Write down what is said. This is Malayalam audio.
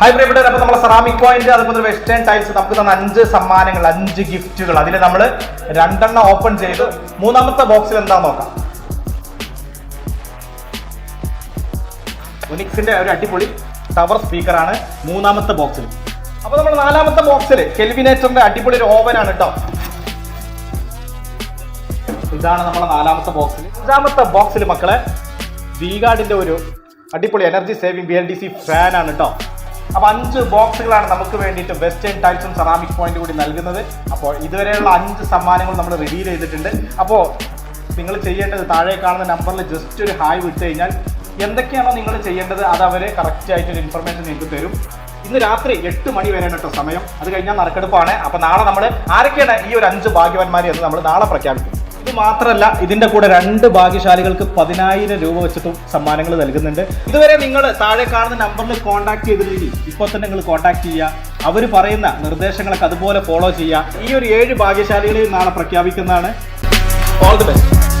ഹായ് പ്രിയപ്പെട്ടവർ, അപ്പോൾ നമ്മളെ സെറാമിക് പോയിന്റ് അതുപോലെ വെസ്റ്റേൺ ടൈൽസ് നമുക്ക് തന്ന 5 സമ്മാനങ്ങൾ, 5 ഗിഫ്റ്റുകൾ. അതിൽ നമ്മൾ 2 ഓപ്പൺ ചെയ്ത് മൂന്നാമത്തെ ബോക്സിൽ എന്താ നോക്കാം. ഒനിക്സിന്റെ ഒരു അടിപൊളി ടവർ സ്പീക്കറാണ് മൂന്നാമത്തെ ബോക്സിൽ. അപ്പോൾ നമ്മൾ 4ാമത്തെ ബോക്സിൽ കെൽവിനേറ്ററിന്റെ അടിപൊളി ഒരു ഓവനാണ് കേട്ടോ. ഇതാണ് നമ്മളെ 4ാമത്തെ ബോക്സിൽ. 5ാമത്തെ ബോക്സിൽ മക്കളെ വീഗാർഡിന്റെ ഒരു അടിപൊളി എനർജി സേവിംഗ് BLDC ഫാൻ ആണ് കേട്ടോ. അപ്പോൾ 5 ബോക്സുകളാണ് നമുക്ക് വേണ്ടിയിട്ട് വെസ്റ്റേൺ ടൈൽസും സെറാമിക് പോയിന്റ് കൂടി നൽകുന്നത്. അപ്പോൾ ഇതുവരെയുള്ള 5 സമ്മാനങ്ങൾ നമ്മൾ റിവീൽ ചെയ്തിട്ടുണ്ട്. അപ്പോൾ നിങ്ങൾ ചെയ്യേണ്ടത് താഴെ കാണുന്ന നമ്പറിൽ ജസ്റ്റ് ഒരു ഹായ് വിട്ട് കഴിഞ്ഞാൽ എന്തൊക്കെയാണോ നിങ്ങൾ ചെയ്യേണ്ടത് അത് അവർ കറക്റ്റായിട്ടൊരു ഇൻഫർമേഷൻ നിങ്ങൾക്ക് തരും. ഇന്ന് രാത്രി 8 മണി വരെയാണ് കേട്ടോ സമയം. അത് കഴിഞ്ഞാൽ നറുക്കെടുപ്പാണ്. അപ്പോൾ നാളെ നമ്മൾ ആരൊക്കെയാണ് ഈ ഒരു 5 ഭാഗ്യവാന്മാരെ എന്ന് നമ്മൾ നാളെ പ്രഖ്യാപിക്കും. ഇത് മാത്രമല്ല, ഇതിന്റെ കൂടെ 2 ഭാഗ്യശാലികൾക്ക് 10,000 രൂപ വെച്ചിട്ടും സമ്മാനങ്ങൾ നൽകുന്നുണ്ട്. ഇതുവരെ നിങ്ങൾ താഴെ കാണുന്ന നമ്പറിൽ കോൺടാക്ട് ചെയ്തില്ലെങ്കിൽ ഇപ്പോൾ തന്നെ നിങ്ങൾ കോൺടാക്ട് ചെയ്യുക. അവർ പറയുന്ന നിർദ്ദേശങ്ങളൊക്കെ അതുപോലെ ഫോളോ ചെയ്യുക. ഈ ഒരു 7 ഭാഗ്യശാലികളെയും നാളെ പ്രഖ്യാപിക്കുന്നതാണ്. All the best.